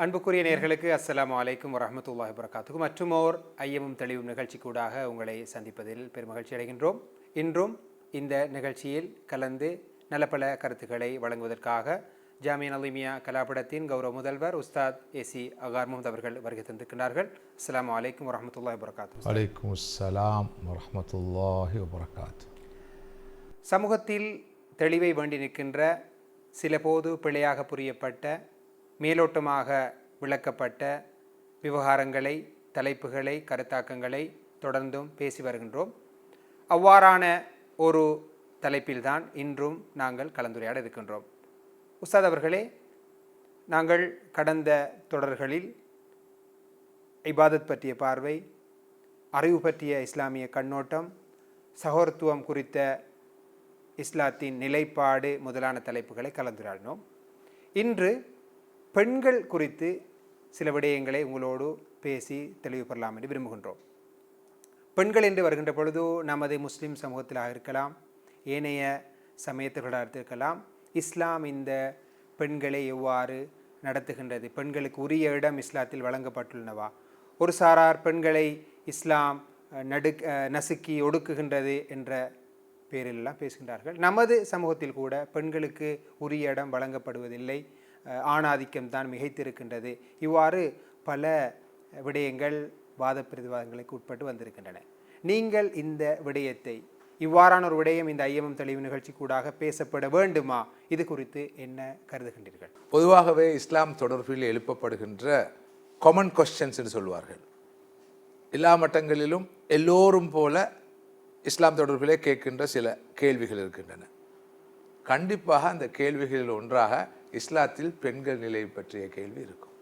அன்புக்குரிய நேயர்களுக்கு அஸ்ஸலாமு அலைக்கும் வரஹ்மத்துல்லாஹி வபரகாத்துஹு. மற்றுமோர் ஐயமும் தெளிவும் நிகழ்ச்சி கூடாக உங்களை சந்திப்பதில் பெருமகிழ்ச்சி அடைகின்றோம். இன்றும் இந்த நிகழ்ச்சியில் கலந்து நல்ல பல கருத்துக்களை வழங்குவதற்காக ஜாமியா நலீமியா கலாபடத்தின் கௌரவ முதல்வர் உஸ்தாத் ஏசி அகார் முகமது அவர்கள் வருகை தந்திருக்கிறார்கள். அஸ்ஸலாமு அலைக்கும் வரஹ்மத்துல்லாஹி வபரகாத்துஹு. வலைக்கும் அஸ்ஸலாம் வரஹ்மத்துல்லாஹி வபரகாத்துஹு. சமூகத்தில் தெளிவை வேண்டி நிற்கின்ற சில போது பிழையாக புரியப்பட்ட மேலோட்டமாக விளக்கப்பட்ட விவகாரங்களை, தலைப்புகளை, கருத்தாக்கங்களை தொடர்ந்தும் பேசி வருகின்றோம். அவ்வாறான ஒரு தலைப்பில்தான் இன்றும் நாங்கள் கலந்துரையாட இருக்கின்றோம். உஸ்தாத் அவர்களே, நாங்கள் கடந்த தொடர்களில் இபாதத் பற்றிய பார்வை, அறிவு பற்றிய இஸ்லாமிய கண்ணோட்டம், சகோதரத்துவம் குறித்த இஸ்லாத்தின் நிலைப்பாடு முதலான தலைப்புகளை கலந்துரையாடினோம். இன்று பெண்கள் குறித்து சில விடயங்களை உங்களோடு பேசி தெளிவு பெறலாம் என்று விரும்புகின்றோம். பெண்கள் என்று வருகின்ற பொழுது நமது முஸ்லிம் சமூகத்திலாக இருக்கலாம், ஏனைய சமயத்தர்களாக இருக்கலாம், இஸ்லாம் இந்த பெண்களை எவ்வாறு நடத்துகின்றது, பெண்களுக்கு உரிய இடம் இஸ்லாத்தில் வழங்கப்பட்டுள்ளனவா, ஒரு சாரார் பெண்களை இஸ்லாம் நசுக்கி ஒடுக்குகின்றது என்ற பேரிலெல்லாம் பேசுகின்றார்கள். நமது சமூகத்தில் கூட பெண்களுக்கு உரிய இடம் வழங்கப்படுவதில்லை, ஆணாதிக்கம் தான் மிகைத்திருக்கின்றது. இவ்வாறு பல விடயங்கள் வாத பிரதிவாதங்களுக்கு உட்பட்டு வந்திருக்கின்றன. நீங்கள் இந்த விடயத்தை, இவ்வாறான ஒரு விடயம் இந்த ஐயமும் தெளிவு நிகழ்ச்சி கூடாக பேசப்பட வேண்டுமா, இது குறித்து என்ன கருதுகின்றீர்கள்? பொதுவாகவே இஸ்லாம் தொடர்பில் எழுப்பப்படுகின்ற காமன் கொஸ்டின்ஸ் என்று சொல்வார்கள். எல்லா மட்டங்களிலும் எல்லோரும் போல இஸ்லாம் தொடர்பிலே கேட்கின்ற சில கேள்விகள் இருக்கின்றன. கண்டிப்பாக அந்த கேள்விகளில் ஒன்றாக இஸ்லாத்தில் பெண்கள் நிலை பற்றிய கேள்வி இருக்கும்.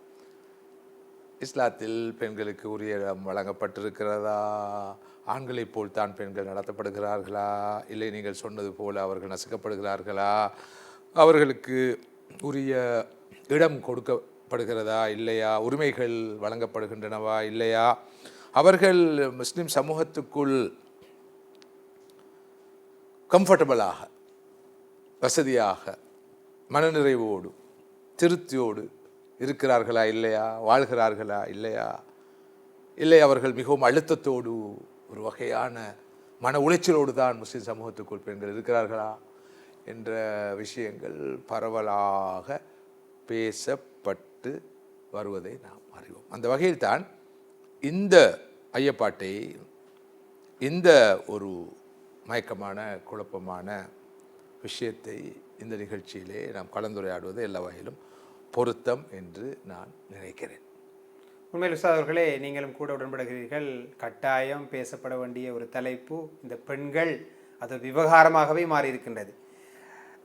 இஸ்லாத்தில் பெண்களுக்கு உரிய இடம் வழங்கப்பட்டிருக்கிறதா, ஆண்களைப் போல் தான் பெண்கள் நடத்தப்படுகிறார்களா, இல்லை நீங்கள் சொன்னது போல அவர்கள் நசுக்கப்படுகிறார்களா, அவர்களுக்கு உரிய இடம் கொடுக்கப்படுகிறதா இல்லையா, உரிமைகள் வழங்கப்படுகின்றனவா இல்லையா, அவர்கள் முஸ்லிம் சமூகத்துக்குள் கம்ஃபர்டபுளாக, வசதியாக, மனநிறைவோடு, திருப்தியோடு இருக்கிறார்களா இல்லையா, வாழ்கிறார்களா இல்லையா, இல்லை அவர்கள் மிகவும் அழுத்தத்தோடு ஒரு வகையான மன உளைச்சலோடு தான் முஸ்லிம் சமூகத்துக்குள் பெண்கள் இருக்கிறார்களா என்ற விஷயங்கள் பரவலாக பேசப்பட்டு வருவதை நாம் அறிவோம். அந்த வகையில்தான் இந்த ஐயப்பாட்டை, இந்த ஒரு மயக்கமான குழப்பமான விஷயத்தை இந்த நிகழ்ச்சியிலே நாம் கலந்துரையாடுவது எல்லா வகையிலும் பொருத்தம் என்று நான் நினைக்கிறேன். உண்மையில் உஸ்தாத் அவர்களே, நீங்களும் கூட உடன்படுகிறீர்கள். கட்டாயம் பேசப்பட வேண்டிய ஒரு தலைப்பு இந்த பெண்கள், அது விவகாரமாகவே மாறி இருக்கின்றது.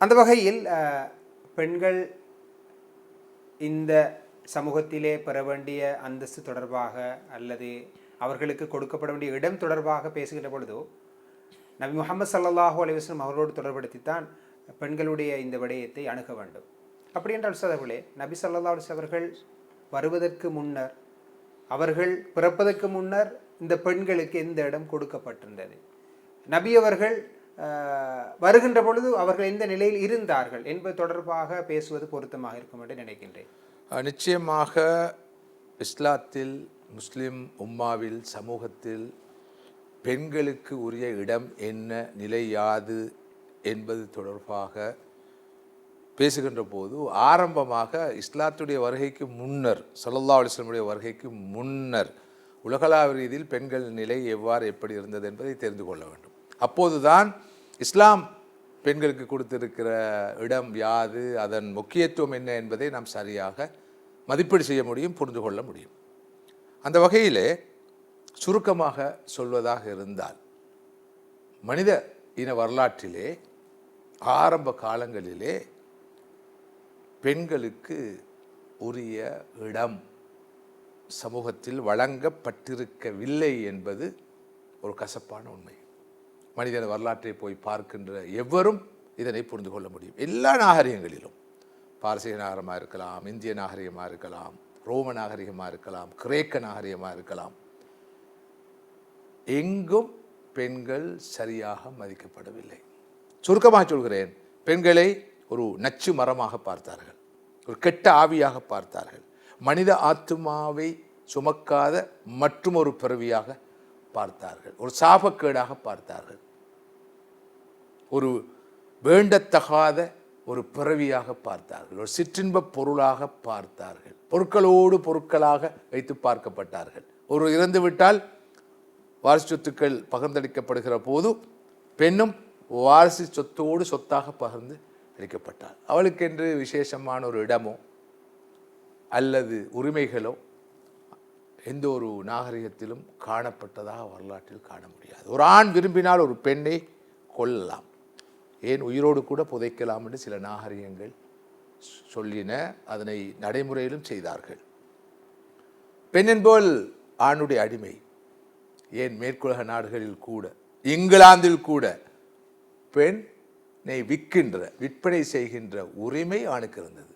அந்த வகையில் பெண்கள் இந்த சமூகத்திலே பெற வேண்டிய அந்தஸ்து தொடர்பாக அல்லது அவர்களுக்கு கொடுக்கப்பட வேண்டிய இடம் தொடர்பாக பேசுகின்ற பொழுதோ நபி முஹம்மது ஸல்லல்லாஹு அலைஹி வஸல்லம் அவர்களோடு தொடர்படுத்தித்தான் பெண்களுடைய இந்த விடயத்தை அணுக வேண்டும். அப்படி என்றால் உஸ்தாதர்களே, நபி ஸல்லல்லாஹு அலைஹி வஸல்லம் அவர்கள் வருவதற்கு முன்னர், அவர்கள் பிறப்பதற்கு முன்னர் இந்த பெண்களுக்கு எந்த இடம் கொடுக்கப்பட்டிருந்தது, நபி அவர்கள் வருகின்ற பொழுது அவர்கள் எந்த நிலையில் இருந்தார்கள் என்பது தொடர்பாக பேசுவது பொருத்தமாக இருக்கும் என்று நினைக்கின்றேன். நிச்சயமாக இஸ்லாத்தில், முஸ்லிம் உம்மாவில், சமூகத்தில் பெண்களுக்கு உரிய இடம் என்ன, நிலை யாது என்பது தொடர்பாக பேசுகின்ற போது ஆரம்பமாக இஸ்லாத்துடைய வருகைக்கு முன்னர், ஸல்லல்லாஹு அலைஹி வஸல்லம் வருகைக்கு முன்னர் உலகளாவிய ரீதியில் பெண்கள் நிலை எவ்வாறு எப்படி இருந்தது என்பதை தெரிந்து கொள்ள வேண்டும். அப்போதுதான் இஸ்லாம் பெண்களுக்கு கொடுத்திருக்கிற இடம் யாது, அதன் முக்கியத்துவம் என்ன என்பதை நாம் சரியாக மதிப்பீடு செய்ய முடியும், புரிந்து கொள்ள முடியும். அந்த வகையிலே சுருக்கமாக சொல்வதாக இருந்தால், மனித இன வரலாற்றிலே ஆரம்ப காலங்களிலே பெண்களுக்கு உரிய இடம் சமூகத்தில் வழங்கப்பட்டிருக்கவில்லை என்பது ஒரு கசப்பான உண்மை. மனித வரலாற்றை போய் பார்க்கின்ற எவரும் இதனை புரிந்து கொள்ள முடியும். எல்லா நாகரிகங்களிலும், பாரசீக நாகரிகமாக இருக்கலாம், இந்திய நாகரிகமாக இருக்கலாம், ரோம நாகரிகமாக இருக்கலாம், கிரேக்க நாகரிகமாக இருக்கலாம், எங்கும் பெண்கள் சரியாக மதிக்கப்படவில்லை. சுருக்கமாக சொல்கிறேன், பெண்களை ஒரு நச்சு மரமாக பார்த்தார்கள், ஒரு கெட்ட ஆவியாக பார்த்தார்கள். மனித ஆத்துமாவை சுமக்காத மற்றும் ஒரு பிறவியாக பார்த்தார்கள், ஒரு சாபக்கேடாக பார்த்தார்கள், ஒரு வேண்டத்தகாத ஒரு பிறவியாக பார்த்தார்கள், ஒரு சிற்றின்ப பொருளாக பார்த்தார்கள், பொருட்களோடு பொருட்களாக வைத்து பார்க்கப்பட்டார்கள். ஒரு இறந்துவிட்டால் வாரிசு சொத்துக்கள் பகிர்ந்தளிக்கப்படுகிற போது பெண்ணும் வாரிசு சொத்தோடு சொத்தாக பகிர்ந்து அளிக்கப்பட்டாள். அவளுக்கென்று விசேஷமான ஒரு இடமோ அல்லது உரிமைகளோ எந்த ஒரு நாகரிகத்திலும் காணப்பட்டதாக வரலாற்றில் காண முடியாது. ஒரு ஆண் விரும்பினால் ஒரு பெண்ணை கொல்லலாம், ஏன் உயிரோடு கூட புதைக்கலாம் என்று சில நாகரிகங்கள் சொல்லின. அதனை நடைமுறையிலும் செய்தார்கள். பெண் என்போல் ஆணுடைய அடிமை. ஏன் மேற்குலக நாடுகளில் கூட, இங்கிலாந்தில் கூட பெண்ணை விற்பனை செய்கின்ற உரிமை ஆணுக்கு இருந்தது.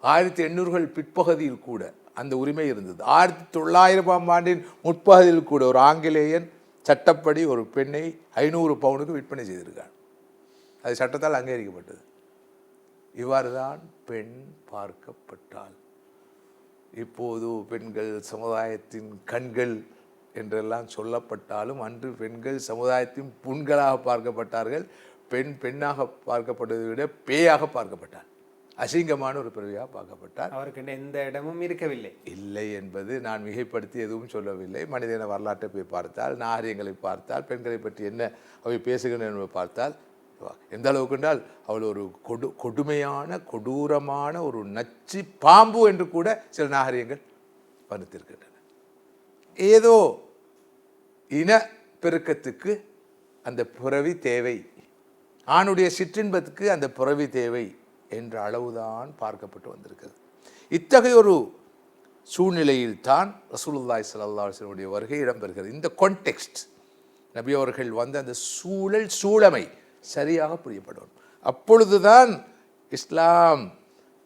1800கள் பிற்பகுதியில் கூட அந்த உரிமை இருந்தது. 1900ஆம் ஆண்டின் முற்பகுதியில் கூட ஒரு ஆங்கிலேயன் சட்டப்படி ஒரு பெண்ணை 500 பவுனுக்கு விற்பனை செய்திருக்கான். அது சட்டத்தால் அங்கீகரிக்கப்பட்டது. இவ்வாறு தான் பெண் பார்க்கப்பட்டாள். இப்போது பெண்கள் சமுதாயத்தின் கண்கள் என்றெல்லாம் சொல்லப்பட்டாலும் அன்று பெண்கள் சமுதாயத்தின் புண்களாக பார்க்கப்பட்டார்கள். பெண் பெண்ணாக பார்க்கப்பட்டதை விட பேயாக பார்க்கப்பட்டாள், அசிங்கமான ஒரு பிறவியாக பார்க்கப்பட்டார். அவருக்கு எந்த இடமும் இருக்கவில்லை. இல்லை என்பது நான் மிகைப்படுத்தி எதுவும் சொல்லவில்லை. மனிதன வரலாற்றை போய் பார்த்தால், நாகரிகங்களை பார்த்தால், பெண்களை பற்றி என்ன அவை பேசுகின்றன என்பதை பார்த்தால் எந்த அளவுக்கு என்றால் அவள் ஒரு கொடுமையான கொடூரமான ஒரு நச்சு பாம்பு என்று கூட சில நாகரிகங்கள் வர்ணித்திருக்கின்றன. ஏதோ இன பெருக்கத்துக்கு அந்த பிறவி தேவை, ஆணுடைய சிற்றின்பத்துக்கு அந்த பிறவி தேவை என்ற அளவுதான் பார்க்கப்பட்டு வந்திருக்கிறது. இத்தகைய ஒரு சூழ்நிலையில் தான் ரசூலுல்லாஹி ஸல்லல்லாஹு அலைஹி வஸல்லம் வருகை இடம்பெறுகிறது. இந்த கான்டெக்ஸ்ட், நபி அவர்கள் வந்த அந்த சூழமை சரியாக புரியப்படும். அப்பொழுதுதான் இஸ்லாம்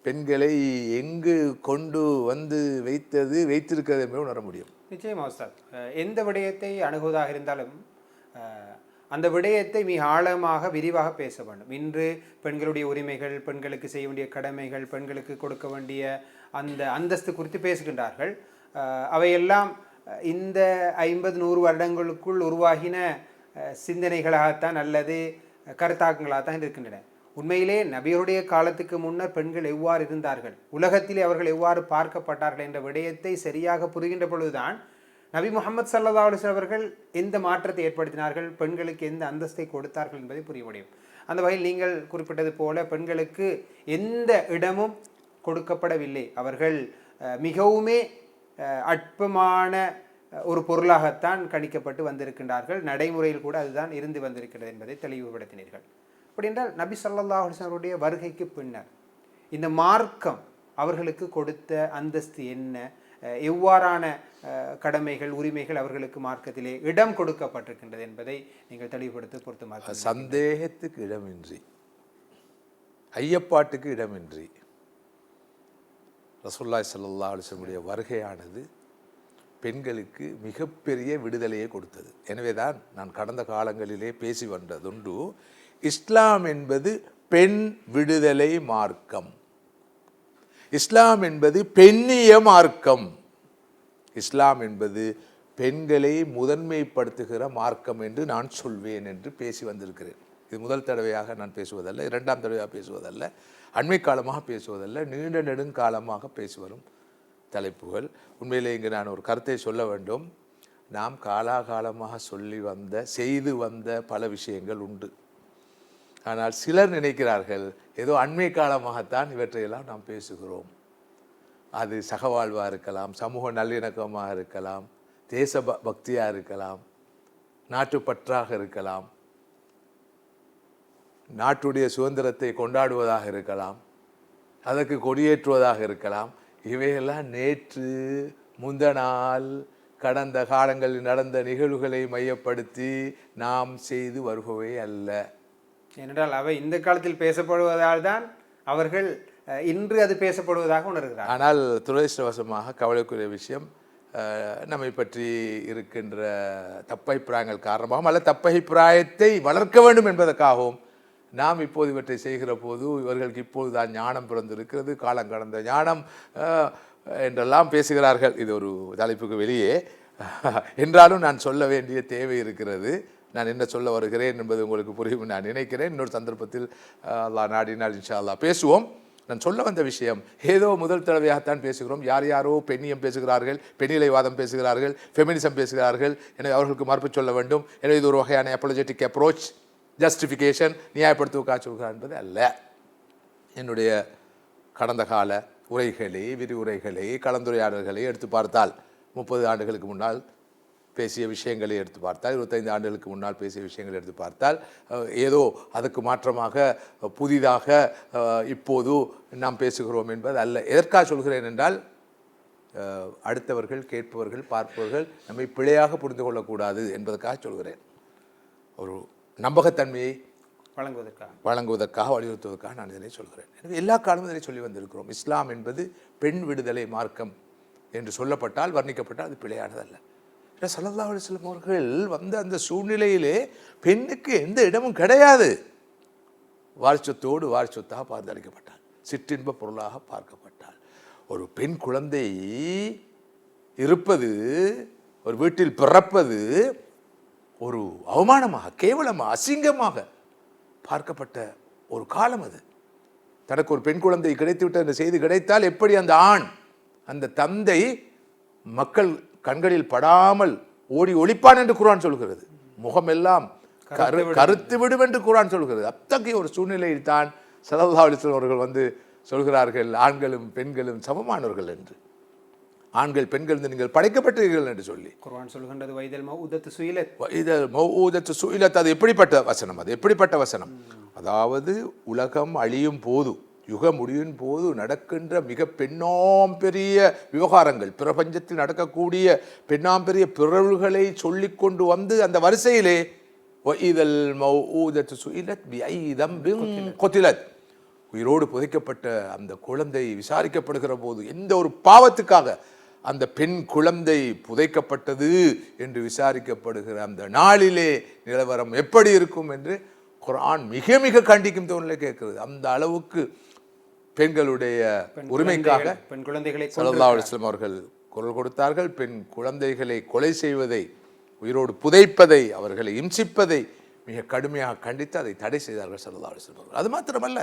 பெண்களை எங்கு கொண்டு வந்து வைத்திருக்கிறது என்பதை உணர முடியும். நிச்சயமா உஸ்தாத், எந்த விடயத்தை அணுகுவதாக இருந்தாலும் அந்த விடயத்தை மிக ஆழமாக விரிவாக பேச வேண்டும். இன்று பெண்களுடைய உரிமைகள், பெண்களுக்கு செய்ய வேண்டிய கடமைகள், பெண்களுக்கு கொடுக்க வேண்டிய அந்த அந்தஸ்து குறித்து பேசுகின்றார்கள். அவையெல்லாம் இந்த 50-100 வருடங்களுக்குள் உருவாகின சிந்தனைகளாகத்தான் அல்லது கருத்தாக்கங்களாகத்தான் இருக்கின்றன. உண்மையிலே நபியருடைய காலத்துக்கு முன்னர் பெண்கள் எவ்வாறு இருந்தார்கள், உலகத்திலே அவர்கள் எவ்வாறு பார்க்கப்பட்டார்கள் என்ற விடயத்தை சரியாக புரிகின்ற பொழுதுதான் நபி முஹம்மது ஸல்லல்லாஹு அலைஹி வஸல்லம் அவர்கள் எந்த மாற்றத்தை ஏற்படுத்தினார்கள், பெண்களுக்கு எந்த அந்தஸ்தை கொடுத்தார்கள் என்பதை புரிய முடியும். அந்த வகையில் நீங்கள் குறிப்பிட்டது போல பெண்களுக்கு எந்த இடமும் கொடுக்கப்படவில்லை. அவர்கள் மிகவுமே அற்பமான ஒரு பொருளாகத்தான் கணிக்கப்பட்டு வந்திருக்கின்றார்கள். நடைமுறையில் கூட அதுதான் இருந்து வந்திருக்கிறது என்பதை தெளிவுபடுத்தினீர்கள். அப்படி என்றால் நபி ஸல்லல்லாஹு அலைஹி வஸல்லம் அவருடைய வருகைக்கு பின்னர் இந்த மார்க்கம் அவர்களுக்கு கொடுத்த அந்தஸ்து என்ன, எவ்வாறான கடமைகள், உரிமைகள் அவர்களுக்கு மார்க்கத்திலே இடம் கொடுக்கப்பட்டிருக்கின்றது என்பதை நீங்கள் தெளிவுபடுத்த பொருத்தமாக. சந்தேகத்துக்கு இடமின்றி, ஐயப்பாட்டுக்கு இடமின்றி ரசூலுல்லாஹி ஸல்லல்லாஹு அலைஹி வஸல்லம் வருகையானது பெண்களுக்கு மிகப்பெரிய விடுதலையை கொடுத்தது. எனவேதான் நான் கடந்த காலங்களிலே பேசி வந்ததுண்டு, இஸ்லாம் என்பது பெண் விடுதலை மார்க்கம், இஸ்லாம் என்பது பெண்ணிய மார்க்கம், இஸ்லாம் என்பது பெண்களை முதன்மைப்படுத்துகிற மார்க்கம் என்று நான் சொல்வேன் என்று பேசி வந்திருக்கிறேன். இது முதல் தடவையாக நான் பேசுவதல்ல, இரண்டாம் தடவையாக பேசுவதல்ல, அண்மை காலமாக பேசுவதல்ல, நீண்ட நெடுங்காலமாக பேசி வரும் தலைப்புகள். உண்மையிலே இங்கு நான் ஒரு கருத்தை சொல்ல வேண்டும். நாம் காலாகாலமாக செய்து வந்த பல விஷயங்கள் உண்டு. ஆனால் சிலர் நினைக்கிறார்கள் ஏதோ அண்மை காலமாகத்தான் இவற்றையெல்லாம் நாம் பேசுகிறோம். அது சகவாழ்வாக இருக்கலாம், சமூக நல்லிணக்கமாக இருக்கலாம், தேச பக்தியாக இருக்கலாம், நாட்டுப்பற்றாக இருக்கலாம், நாட்டுடைய சுதந்திரத்தை கொண்டாடுவதாக இருக்கலாம், அதற்கு கொடியேற்றுவதாக இருக்கலாம். இவையெல்லாம் நேற்று முந்தநாள் கடந்த காலங்களில் நடந்த நிகழ்வுகளை மையப்படுத்தி நாம் செய்து வருபவை அல்ல. ஏனென்றால் அவை இந்த காலத்தில் பேசப்படுவதால் தான் அவர்கள் இன்று அது பேசப்படுவதாக உணர்கிறார். ஆனால் துரதிர்ஷ்டவசமாக கவலைக்குரிய விஷயம், நம்மை பற்றி இருக்கின்ற தப்பபிப்பிராயங்கள் காரணமாகவும் அல்ல தப்பபிப்பிராயத்தை வளர்க்க வேண்டும் என்பதற்காகவும் நாம் இப்போது இவற்றை செய்கிற போது இவர்களுக்கு இப்போது தான் ஞானம் பிறந்திருக்கிறது, காலம் கடந்த ஞானம் என்றெல்லாம் பேசுகிறார்கள். இது ஒரு தலைப்புக்கு வெளியே. என்றாலும் நான் சொல்ல வேண்டிய தேவை இருக்கிறது. நான் என்ன சொல்ல வருகிறேன் என்பது உங்களுக்கு புரியும் நான் நினைக்கிறேன். இன்னொரு சந்தர்ப்பத்தில் அல்லாஹ் நாடினால் இன்ஷா அல்லாஹ் பேசுவோம். நான் சொல்ல வந்த விஷயம், ஏதோ முதல் தடவையாகத்தான் பேசுகிறோம். யார் யாரோ பெண்ணியம் பேசுகிறார்கள், பெண்ணிலைவாதம் பேசுகிறார்கள், ஃபெமினிசம் பேசுகிறார்கள். எனவே அவர்களுக்கு மறுப்பு சொல்ல வேண்டும். எனவே இது ஒரு வகையான அப்பாலஜெட்டிக் அப்ரோச், ஜஸ்டிஃபிகேஷன், நியாயப்படுத்துவதற்காக சொல்கிறார் என்பது அல்ல. என்னுடைய கடந்த கால உரைகளை, விரிவுரைகளை, கலந்துரையாடல்களை எடுத்து பார்த்தால், 30 ஆண்டுகளுக்கு முன்னால் பேசிய விஷயங்களை எடுத்து பார்த்தால், 25 ஆண்டுகளுக்கு முன்னால் பேசிய விஷயங்களை எடுத்து பார்த்தால், ஏதோ அதுக்கு மாற்றமாக புதிதாக இப்போது நாம் பேசுகிறோம் என்பது அல்ல. எதற்காக சொல்கிறேன் என்றால், அடுத்தவர்கள், கேட்பவர்கள், பார்ப்பவர்கள் நம்மை பிழையாக புரிந்து கொள்ளக்கூடாது என்பதற்காக சொல்கிறேன். ஒரு நம்பகத்தன்மையை வழங்குவதற்காக வலியுறுத்துவதற்காக நான் இதனை சொல்கிறேன். எனவே எல்லா காலமும் இதனை சொல்லி வந்திருக்கிறோம். இஸ்லாம் என்பது பெண் விடுதலை மார்க்கம் என்று சொல்லப்பட்டால், வர்ணிக்கப்பட்டால் அது பிழையானதல்ல. ஸல்லல்லாஹு அலைஹி வஸல்லம் அவர்கள் வந்த அந்த சூழ்நிலையிலே பெண்ணுக்கு எந்த இடமும் கிடையாது. வாரிசத்தோடு வாரிசத்தாக பார்த்தளிக்கப்பட்டாள், சிற்றின்ப பொருளாக பார்க்கப்பட்டாள். ஒரு பெண் குழந்தை இருப்பது, ஒரு வீட்டில் பிறப்பது ஒரு அவமானமாக, கேவலமாக, அசிங்கமாக பார்க்கப்பட்ட ஒரு காலம் அது. தனக்கு ஒரு பெண் குழந்தை கிடைத்துவிட்ட அந்த செய்தி கிடைத்தால் எப்படி அந்த ஆண், அந்த தந்தை மக்கள் கண்களில் படாமல் ஓடி ஒளிப்பான் என்று குர்ஆன் சொல்கிறது. முகமெல்லாம் கருத்து விடும் என்று குர்ஆன் சொல்கிறது. அத்தகைய ஒரு சூழ்நிலையில் தான் ஸல்லல்லாஹு அலைஹி வஸல்லம் அவர்கள் வந்து சொல்கிறார்கள், ஆண்களும் பெண்களும் சமமானவர்கள் என்று. ஆண்கள் பெண்கள் நீங்கள் படைக்கப்பட்டீர்கள் என்று சொல்லி குர்ஆன் சொல்கின்றது. வைதல் மௌஊதத்து சுயிலத், வைதல் மௌஊதத்து சுயிலத். அது எப்படிப்பட்ட வசனம்? அது எப்படிப்பட்ட வசனம்? அதாவது உலகம் அழியும் போது, யுக முடியும் போது நடக்கின்ற மிக பெண்ணாம் பெரிய விவகாரங்கள், பிரபஞ்சத்தில் நடக்கக்கூடிய பெண்ணாம் பெரிய பிறழ்வுகளை சொல்லிக் கொண்டு வந்து அந்த வரிசையிலே வைதல் மௌஊதத்து சுயிலத் பிஐ தம்பின் குதிலத், உயிரோடு புதைக்கப்பட்ட அந்த குழந்தை விசாரிக்கப்படுகிற போது எந்த ஒரு பாவத்துக்காக அந்த பெண் குழந்தை புதைக்கப்பட்டது என்று விசாரிக்கப்படுகிற அந்த நாளிலே நிலவரம் எப்படி இருக்கும் என்று குர்ஆன் மிக மிக கண்டிக்கும் தோணலை கேட்கிறது. அந்த அளவுக்கு பெண்களுடைய உரிமைக்காக பெண் குழந்தைகளை ஸல்லல்லாஹு அலைஹி வஸல்லம் அவர்கள் குரல் கொடுத்தார்கள். பெண் குழந்தைகளை கொலை செய்வதை, உயிரோடு புதைப்பதை, அவர்களை இம்சிப்பதை மிக கடுமையாக கண்டித்து அதை தடை செய்தார்கள் ஸல்லல்லாஹு அலைஹி வஸல்லம். அது மாத்திரமல்ல,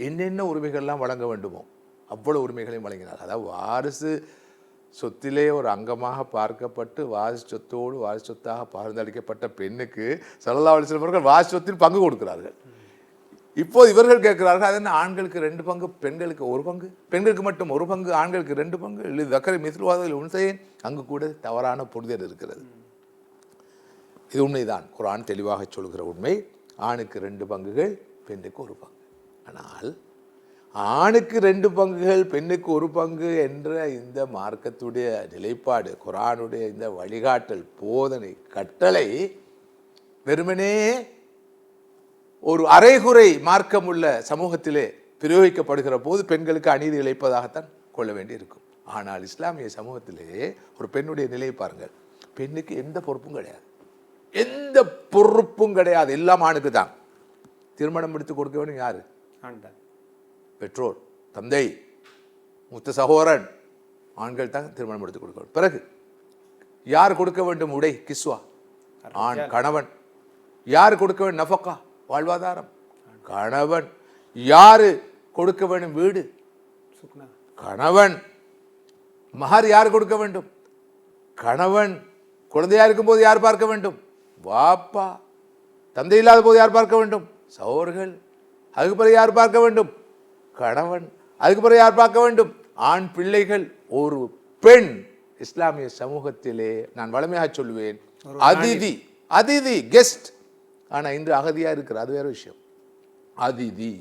என்னென்ன உரிமைகள்லாம் வழங்க வேண்டுமோ அவ்வளவு உரிமைகளையும் வழங்கினார். அதாவது வாரிசு சொத்திலே ஒரு அங்கமாக பார்க்கப்பட்டு வாரிசு சொத்தோடு வாரிசு சொத்தாக பகிர்ந்தளிக்கப்பட்ட பெண்ணுக்கு ஸல்லல்லாஹு அலைஹி வஸல்லம் அவர்கள் வாரிசு சொத்தில் பங்கு கொடுக்கிறார்கள். இப்போது இவர்கள் கேட்கிறார்கள், அது என்ன ஆண்களுக்கு 2 பங்கு, பெண்களுக்கு 1 பங்கு, பெண்களுக்கு மட்டும் 1 பங்கு, ஆண்களுக்கு 2 பங்கு, இல்லை தக்கரை மிஸ்லுவாதில் உன்சையன். அங்கு கூட தவறான புரிதல் இருக்கிறது. இது உண்மைதான், குர்ஆன் தெளிவாக சொல்கிற உண்மை. ஆணுக்கு 2 பங்குகள், பெண்ணுக்கு 1 பங்கு. ஆனால் ஆணுக்கு 2 பங்குகள், பெண்ணுக்கு 1 பங்கு என்ற இந்த மார்க்கத்துடைய நிலைப்பாடு, குர்ஆனுடைய இந்த வழிகாட்டல், போதனை, கட்டளை வெறுமனே ஒரு அரைகுறை மார்க்கம் உள்ள சமூகத்திலே பிரயோகிக்கப்படுகிற போது பெண்களுக்கு அநீதி இழைப்பதாகத்தான் கொள்ள வேண்டி இருக்கும். ஆனால் இஸ்லாமிய சமூகத்திலே ஒரு பெண்ணுடைய நிலையை பாருங்கள். பெண்ணுக்கு எந்த பொறுப்பும் கிடையாது, எந்த பொறுப்பும் கிடையாது. எல்லாம் ஆணுக்கு தான். திருமணம் முடித்து கொடுக்க வேண்டும் யாரு? பெற்றோர், தந்தை, மூத்த சகோதரன், ஆண்கள் தான் திருமணம் எடுத்து கொடுக்க வேண்டும். பிறகு யார் கொடுக்க வேண்டும்? உடை, கிஸ்வா, ஆண் கணவன். யார் கொடுக்க வேண்டும்? நஃபகா, வாழ்வாதாரம், கணவன். யாரு கொடுக்க வேண்டும்? வீடு, கணவன். மஹர் யார் கொடுக்க வேண்டும்? கணவன். குழந்தையா இருக்கும் போது யார் பார்க்க வேண்டும்? வாப்பா. தந்தை இல்லாத போது யார் பார்க்க வேண்டும்? சகோதரர்கள். அதுக்கு பிறகு யார் பார்க்க வேண்டும்? கணவன். அதுக்கு பிறகு யார் பார்க்க வேண்டும்? ஆண் பிள்ளைகள். ஒரு பெண் இஸ்லாமிய சமூகத்திலே நான் வளமையாக சொல்லுவேன் அதிதி, அதிதி, கெஸ்ட். ஆனால் இன்று அகதியாக இருக்கிற, அது வேற விஷயம். அதிதி,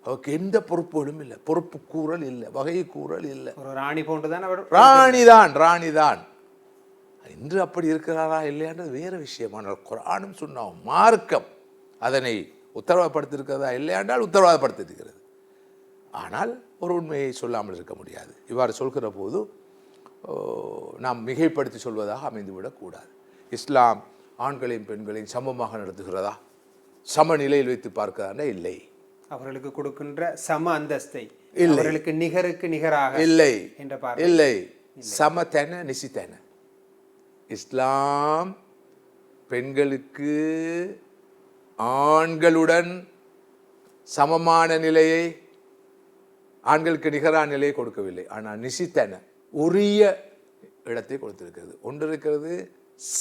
அவருக்கு எந்த பொறுப்புகளும் இல்லை, பொறுப்பு கூறல் இல்லை, வகை கூறல் இல்லை. ராணி போன்றுதான் அவர். ராணிதான், ராணிதான். இன்று அப்படி இருக்கிறாரா இல்லையான்றது வேற விஷயம். ஆனால் குர்ஆனும் சுன்னாவும் மார்க்கம் அதனை உத்தரவாதப்படுத்தியிருக்கிறதா இல்லையாண்டால் உத்தரவாதப்படுத்தியிருக்கிறது. ஆனால் ஒரு உண்மையை சொல்லாமல் இருக்க முடியாது. இவ்வாறு சொல்கிற போது நாம் மிகைப்படுத்தி சொல்வதாக அமைந்துவிடக்கூடாது. இஸ்லாம் ஆண்களையும் பெண்களையும் சமமாக நடத்துகிறதா, சமநிலையில் வைத்து பார்க்கிறதா? இல்லை. அவர்களுக்கு கொடுக்கின்ற சம அந்தஸ்தை அவர்களுக்கு நிகருக்கு நிகராக இல்லை என்ற பார்வை இல்லை சமதென நிசித்தென. இஸ்லாம் பெண்களுக்கு ஆண்களுடன் சமமான நிலையை, ஆண்களுக்கு நிகரான நிலையை கொடுக்கவில்லை. ஆனால் நிசித்தன உரிய இடத்தை கொடுத்திருக்கிறது. ஒன்று இருக்கிறது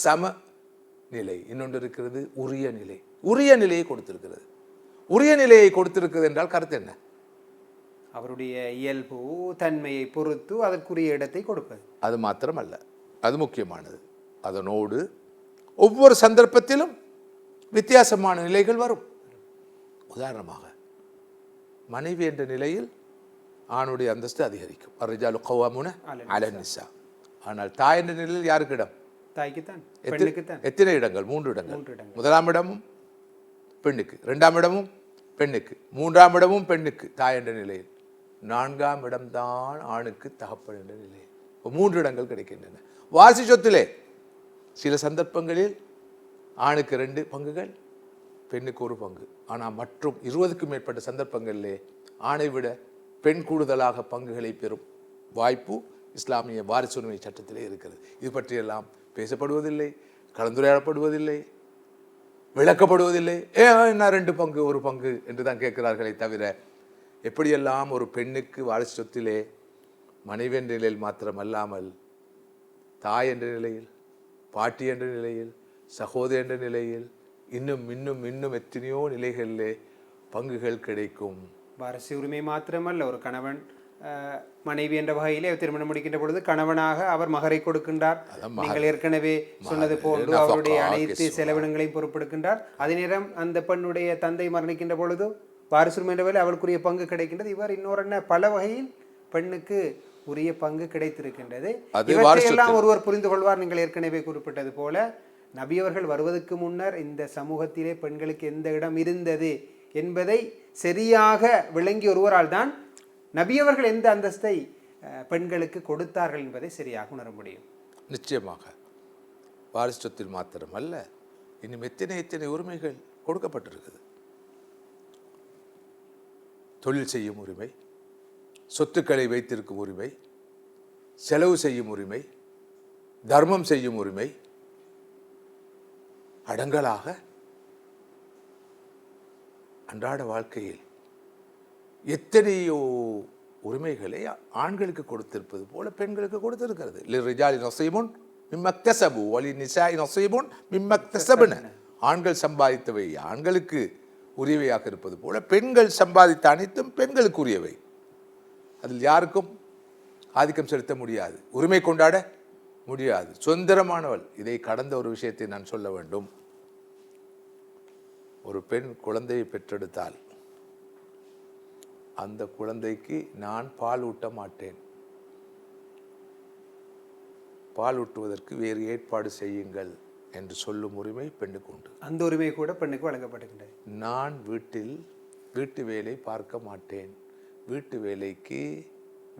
சம நிலை, இன்னொன்று இருக்கிறது உரிய நிலை. உரிய நிலையை கொடுத்திருக்கிறது. உரிய நிலையை கொடுத்திருக்கிறது என்றால் கருத்து என்ன? அவருடைய இயல்பு தன்மையை பொறுத்து அதற்குரிய இடத்தை கொடுப்பது. அது மாத்திரமல்ல, அது முக்கியமானது. அதனோடு ஒவ்வொரு சந்தர்ப்பத்திலும் வித்தியாசமான நிலைகள் வரும். உதாரணமாக மனைவி என்ற நிலையில் ஆணுடைய அந்தஸ்து அதிகரிக்கும். அர்ரிஜாலு கவ்வாமுன அலன் நிஸா. ஆனால் தாய் என்ற நிலையில் யாருக்கு இடம்? தாய்க்குத்தான், பெண்ணுக்குத்தான். எத்தனை இடங்கள்? 3 இடங்கள். முதலாம் இடமும் பெண்ணுக்கு, 2ஆம் இடமும் பெண்ணுக்கு, 3ஆம் இடமும் பெண்ணுக்கு தாய் என்ற நிலையில், 4ஆம் இடம்தான் ஆணுக்கு தகப்பன் என்ற நிலையில். 3 இடங்கள் கிடைக்கின்றன. வாரிசு சொத்திலே சில சந்தர்ப்பங்களில் ஆணுக்கு 2 பங்குகள், பெண்ணுக்கு 1 பங்கு. ஆனால் மற்றும் 20க்கும் மேற்பட்ட சந்தர்ப்பங்களிலே ஆணை விட பெண் கூடுதலாக பங்குகளை பெறும் வாய்ப்பு இஸ்லாமிய வாரிசுரிமை சட்டத்திலே இருக்கிறது. இது பற்றியெல்லாம் பேசப்படுவதில்லை, கலந்துரையாடப்படுவதில்லை, விளக்கப்படுவதில்லை. என்ன 2 பங்கு 1 பங்கு என்று தான் கேட்கிறார்களே தவிர, எப்படியெல்லாம் ஒரு பெண்ணுக்கு வாரிசு சொத்திலே மனைவி என்ற நிலையில் மாத்திரமல்லாமல் தாய் என்ற நிலையில், பாட்டி என்ற நிலையில், சகோதரி என்ற நிலையில், இன்னும் இன்னும் இன்னும் எத்தனையோ நிலைகளிலே பங்குகள் கிடைக்கும். வாரிசு உரிமை மாத்திரமல்ல, ஒரு கணவன் மனைவி என்ற வகையிலே திருமணம் முடிக்கின்ற பொழுது கணவனாக அவர் மகரை கொடுக்கின்றார். நீங்கள் ஏற்கனவே சொன்னது போன்று அவருடைய அனைத்து செலவினங்களையும் பொறுப்பெடுக்கின்றார். அதே நேரம் அந்த பெண்ணுடைய தந்தை மரணிக்கின்ற பொழுது வாரிசுரிமை என்ற வகையில் அவருக்குரிய பங்கு கிடைக்கின்றது. இவர் இன்னொரு பல வகையில் பெண்ணுக்கு உரிய பங்கு கிடைத்திருக்கின்றது. இவற்றையெல்லாம் ஒருவர் புரிந்து கொள்வார். நீங்கள் ஏற்கனவே குறிப்பிட்டது போல நபி அவர்கள் வருவதற்கு முன்னர் இந்த சமூகத்திலே பெண்களுக்கு எந்த இடம் இருந்தது என்பதை சரியாக விளங்கி ஒருவரால் தான் நபி அவர்கள் எந்த அந்தஸ்தை பெண்களுக்கு கொடுத்தார்கள் என்பதை சரியாக உணர முடியும். நிச்சயமாக வாரிசு சொத்தில் மாத்திரமல்ல, இன்னும் எத்தனை உரிமைகள் கொடுக்கப்பட்டிருக்குது. தொழில் செய்யும் உரிமை, சொத்துக்களை வைத்திருக்கும் உரிமை, செலவு செய்யும் உரிமை, தர்மம் செய்யும் உரிமை, அடங்கலாக அன்றாட வாழ்க்கையில் எத்தனையோ உரிமைகளை ஆண்களுக்கு கொடுத்திருப்பது போல பெண்களுக்கு கொடுத்திருக்கிறது. லிர்ரிஜாலி நஸீபுன் மிம்மா இக்தஸபு வலின்னிசாஇ நஸீபுன் மிம்மா இக்தஸபன. ஆண்கள் சம்பாதித்தவை ஆண்களுக்கு உரியவையாக இருப்பது போல பெண்கள் சம்பாதித்த அனைத்தும் பெண்களுக்கு உரியவை. அதில் யாருக்கும் ஆதிக்கம் செலுத்த முடியாது, உரிமை கொண்டாட முடியாது, சுதந்திரமானவள். இதை கடந்த ஒரு விஷயத்தை நான் சொல்ல வேண்டும். ஒரு பெண் குழந்தையை பெற்றெடுத்தால் அந்த குழந்தைக்கு நான் பால் ஊட்ட மாட்டேன், பால் ஊட்டுவதற்கு வேறு ஏற்பாடு செய்யுங்கள் என்று சொல்லும் உரிமை பெண்ணுக்கு உண்டு. அந்த உரிமை கூட பெண்ணுக்கு வழங்கப்படுகின்றது. நான் வீட்டு வேலை பார்க்க மாட்டேன், வீட்டு வேலைக்கு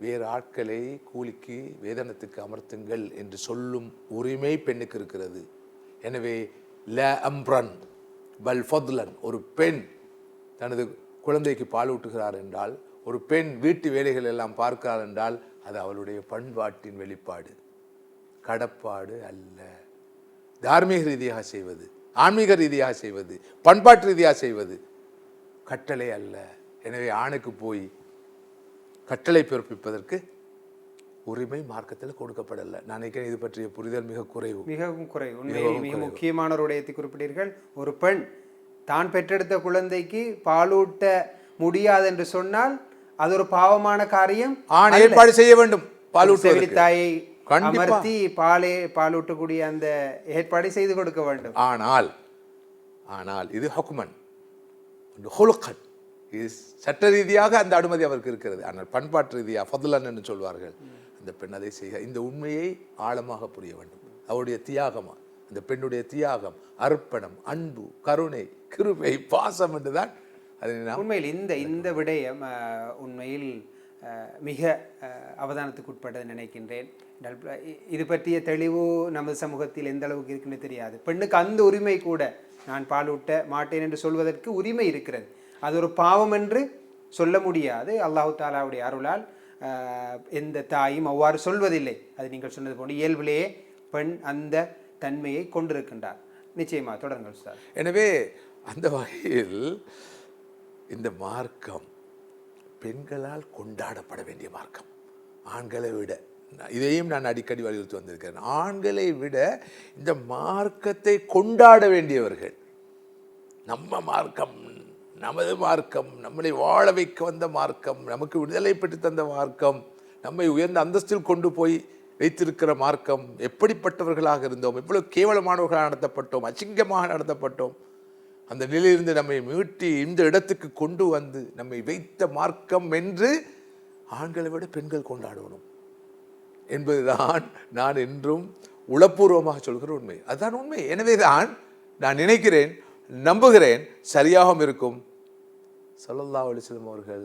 வேறு ஆட்களை கூலிக்கு வேதனத்துக்கு அமர்த்துங்கள் என்று சொல்லும் உரிமை பெண்ணுக்கு இருக்கிறது. எனவே ல அம்ரன் பல் ஃபத்லன், ஒரு பெண் தனது குழந்தைக்கு பால் ஊட்டுகிறார் என்றால், ஒரு பெண் வீட்டு வேலைகள் எல்லாம் பார்க்கிறார் என்றால் அது அவளுடைய பண்பாட்டின் வெளிப்பாடு, கடப்பாடு அல்ல. தார்மீக ரீதியாக செய்வது, ஆன்மீக ரீதியாக செய்வது, பண்பாட்டு ரீதியாக செய்வது கட்டளை அல்ல. எனவே ஆணுக்கு போய் கட்டளை பிறப்பிப்பதற்கு உரிமை மார்க்கத்தில் கொடுக்கப்படலை. நான் நினைக்கிறேன் இது பற்றிய புரிதல் மிகவும் குறைவு. மிக முக்கியமான ஒரு விடயத்தை குறிப்பிட்டீர்கள். ஒரு பெண் தான் பெற்றெடுத்த குழந்தைக்கு பாலூட்ட முடியாது என்று சொன்னால் அது ஒரு பாவமான காரியம். ஆண் ஏற்பாடு செய்ய வேண்டும், பாலூட்ட தாயை அமர்த்தி பாலூட்டக்கூடிய அந்த ஏற்பாடு செய்து கொடுக்க வேண்டும். ஆனால் இது ஹுக்மன் ஹுலுகன், இது சட்ட ரீதியாக அந்த அனுமதி அவருக்கு இருக்கிறது. ஆனால் பண்பாட்டு ரீதியாக ஃபதுலன் என்று சொல்வார்கள், அந்த பெண் அதை செய்ய. இந்த உண்மையை ஆழமாக புரிய வேண்டும். அவருடைய தியாகமா, அந்த பெண்ணுடைய தியாகம், அர்ப்பணம், அன்பு, கருணை, கிருபை, பாசம் என்றுதான் அது. உண்மையில் இந்த விடயம் உண்மையில் மிக அவதானத்துக்கு உட்பட்டதை நினைக்கின்றேன். இது பற்றிய தெளிவு நமது சமூகத்தில் எந்த அளவுக்கு இருக்குன்னு தெரியாது. பெண்ணுக்கு அந்த உரிமை கூட, நான் பாலூட்ட மாட்டேன் என்று சொல்வதற்கு உரிமை இருக்கிறது. அது ஒரு பாவம் என்று சொல்ல முடியாது. அல்லாஹு தாலாவுடைய அருளால் எந்த தாயும் அவ்வாறு சொல்வதில்லை. அது நீங்கள் சொன்னது போன்று இயல்பிலேயே பெண் அந்த தன்மையை கொண்டிருக்கின்றார். நிச்சயமாக தொடருங்கள் சார். எனவே அந்த வகையில் இந்த மார்க்கம் பெண்களால் கொண்டாடப்பட வேண்டிய மார்க்கம். ஆண்களை விட, இதையும் நான் அடிக்கடி வலியுறுத்தி வந்திருக்கிறேன், ஆண்களை விட இந்த மார்க்கத்தை கொண்டாட வேண்டியவர்கள். நம்ம மார்க்கம், நமது மார்க்கம், நம்மளை வாழ வைக்க வந்த மார்க்கம், நமக்கு விடுதலை பெற்று தந்த மார்க்கம், நம்மை உயர்ந்த அந்தஸ்தில் கொண்டு போய் வைத்திருக்கிற மார்க்கம். எப்படிப்பட்டவர்களாக இருந்தோம், எவ்வளவு கேவலமானவர்களாக நடத்தப்பட்டோம், அசிங்கமாக நடத்தப்பட்டோம், அந்த நிலையிலிருந்து நம்மை மீட்டி இந்த இடத்துக்கு கொண்டு வந்து நம்மை வைத்த மார்க்கம் என்று ஆண்களை விட பெண்கள் கொண்டாடணும் என்பதுதான் நான் என்றும் உளப்பூர்வமாக சொல்கிற உண்மை. அதுதான் உண்மை. எனவேதான் நான் நினைக்கிறேன், நம்புகிறேன், சரியாகவும் இருக்கும். ஸல்லல்லாஹு அலைஹி வஸல்லம் அவர்கள்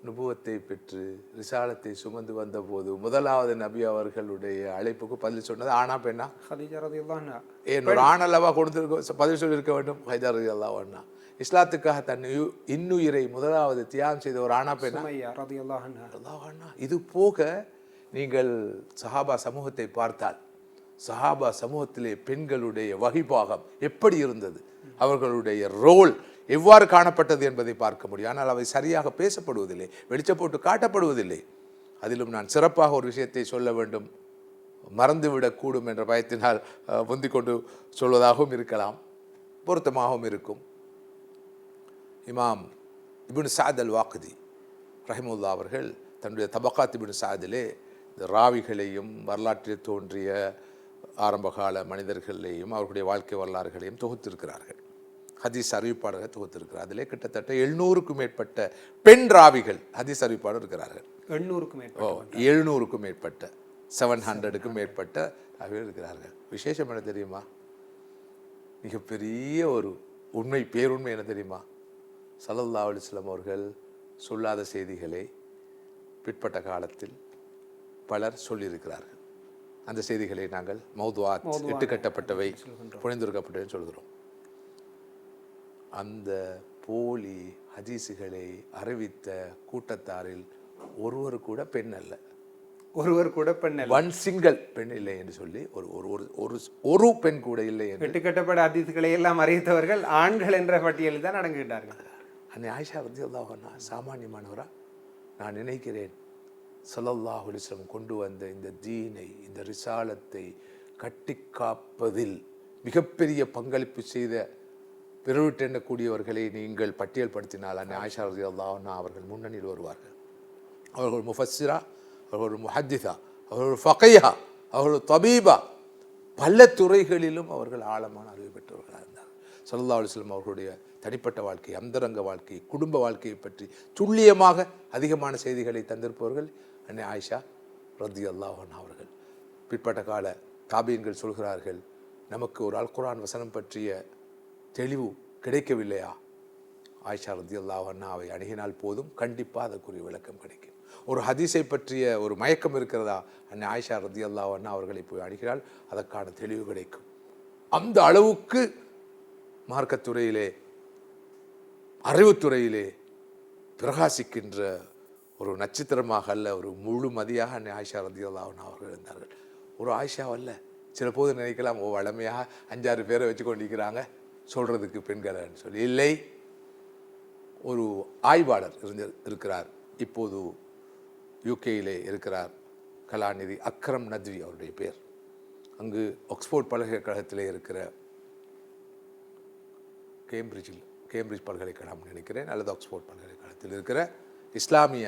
நுபுவத்தை பெற்று ரிசாலத்தை சுமந்து வந்தபோது முதலாவது நபி அவர்களுடைய அழைப்புக்கு பதில் சொன்னது ஆனா பெண்ணா? ஹதீஜா ரலியல்லாஹு அன்ஹா. ஏன் ஒரு ஆணல்லவா கொடுத்து பதில் சொல்லியிருக்க வேண்டும்? ஹதீஜா ரலியல்லாஹு அன்ஹா. இஸ்லாத்துக்காக தன் இன்னுயிரை முதலாவது தியாகம் செய்த ஒரு ஆணா பெண்ணா? சுமையா ரலியல்லாஹு அன்ஹா. ரலியல்லாஹு அன்ஹா. இது போக நீங்கள் சஹாபா சமூகத்தை பார்த்தால், சஹாபா சமூகத்திலே பெண்களுடைய வகிபாகம் எப்படி இருந்தது, அவர்களுடைய ரோல் எவ்வாறு காணப்பட்டது என்பதை பார்க்க முடியும். ஆனால் அவை சரியாக பேசப்படுவதில்லை, வெளிச்சம் போட்டு காட்டப்படுவதில்லை. அதிலும் நான் சிறப்பாக ஒரு விஷயத்தை சொல்ல வேண்டும், மறந்துவிடக்கூடும் என்ற பயத்தினால் முந்திக் கொண்டு சொல்வதாகவும் இருக்கலாம், பொருத்தமாகவும் இருக்கும். இமாம் இப்னு சஅத் அல் வாக்தி ரஹிமுல்லா அவர்கள் தன்னுடைய தபகாத் இப்னு சஅதிலே இந்த ராவிகளையும் வரலாற்றில் தோன்றிய ஆரம்பகால மனிதர்களையும் அவர்களுடைய வாழ்க்கை வரலாறுகளையும் தொகுத்திருக்கிறார்கள். ஹதீஸ் அறிவிப்பாளர்கள் தொகுத்திருக்கிறார். அதிலே கிட்டத்தட்ட 700க்கும் மேற்பட்ட பெண் ராவிகள் ஹதீஸ் அறிவிப்பாளர் இருக்கிறார்கள். 700க்கும் மேற்பட்ட 700க்கும் மேற்பட்ட ராவிகள் இருக்கிறார்கள். விசேஷம் என்ன தெரியுமா? மிகப்பெரிய ஒரு உண்மை, பேருண்மை என்ன தெரியுமா? ஸல்லல்லாஹு அலைஹி வஸல்லம் அவர்கள் சொல்லாத செய்திகளை பிற்பட்ட காலத்தில் பலர் சொல்லியிருக்கிறார்கள். அந்த செய்திகளை நாங்கள் மௌதுஆத், இட்டுக்கட்டப்பட்டவை, புனைந்துரைக்கப்பட்டவை சொல்கிறோம். அந்த போலி ஹதீஸுகளை அறிவித்த கூட்டத்தாரில் ஒருவர் கூட பெண் அல்ல, ஒன் சிங்கிள் பெண் இல்லை என்று சொல்லி ஒரு பெண் கூட இல்லை என்று இட்டுக்கட்டப்பட்ட ஹதீஸுகளை எல்லாம் அறிவித்தவர்கள் ஆண்கள் என்ற பட்டியலில் தான் அடங்குகிறார்கள். அன்னை ஆயிஷா ரலியல்லாஹு அன்ஹா சாமானியமானவரா? நான் நினைக்கிறேன் ஸல்லல்லாஹு அலைஹி வஸல்லம் கொண்டு வந்த இந்த தீனை, இந்த ரிசாலத்தை கட்டி காப்பதில் மிகப்பெரிய பங்களிப்பு செய்த பிறவிட்டு எண்ணக்கூடியவர்களை நீங்கள் பட்டியல் படுத்தினால் அன்னை ஆயிஷா ரலியல்லாஹு அன்ஹா அவர்கள் முன்னணியில் வருவார்கள். அவர்கள் முஃபஸ்ஸிரா, அவர்கள் முஹத்திஸா, அவர்கள் ஃபகீஹா, அவர்கள் தபீபா, பல துறைகளிலும் அவர்கள் ஆழமான அறிவு பெற்றவர்களாக இருந்தார்கள். ஸல்லல்லாஹு அலைஹி வஸல்லம் அவர்களுடைய தனிப்பட்ட வாழ்க்கை, அந்தரங்க வாழ்க்கை, குடும்ப வாழ்க்கையை பற்றி துல்லியமாக அதிகமான செய்திகளை தந்திருப்பவர்கள் அன்னை ஆயிஷா ரலியல்லாஹு அன்ஹா அவர்கள். பிற்பட்ட கால தாபீன்கள் சொல்கிறார்கள், நமக்கு ஒரு அல் குர்ஆன் வசனம் பற்றிய தெளிவு கிடைக்கவில்லையா, ஆயிஷா ரலியல்லாஹு அன்ஹாவை அணுகினால் போதும், கண்டிப்பாக அதற்குரிய விளக்கம் கிடைக்கும். ஒரு ஹதீஸை பற்றிய ஒரு மயக்கம் இருக்கிறதா, அன்னை ஆயிஷா ரலியல்லாஹு அன்ஹா அவர்களை போய் அணுகினால் அதற்கான தெளிவு கிடைக்கும். அந்த அளவுக்கு மார்க்கத்துறையிலே, அறிவுத்துறையிலே பிரகாசிக்கின்ற ஒரு நட்சத்திரமாக அல்ல, ஒரு முழு மதியாக அன்னை ஆயிஷா ரலியல்லாஹு அன்ஹா அவர்கள் இருந்தார்கள். ஒரு ஆயிஷா அல்ல. சில போது நினைக்கலாம், வளமையாக 5-6 பேரை வச்சு கொண்டிருக்கிறாங்க சொல்கிறதுக்கு பெண்கள்னு சொல்லி. இல்லை, ஒரு ஆய்வாளர் இருக்கிறார், இப்போது யூகேயிலே இருக்கிறார், கலாநிதி அக்ரம் நத்வி அவருடைய பேர். அங்கு ஆக்ஸ்போர்ட் பல்கலைக்கழகத்திலே இருக்கிற கேம்பிரிட்ஜ் பல்கலைக்கழகம் நினைக்கிறேன், அல்லது ஆக்ஸ்போர்ட் பல்கலைக்கழகத்தில் இருக்கிற இஸ்லாமிய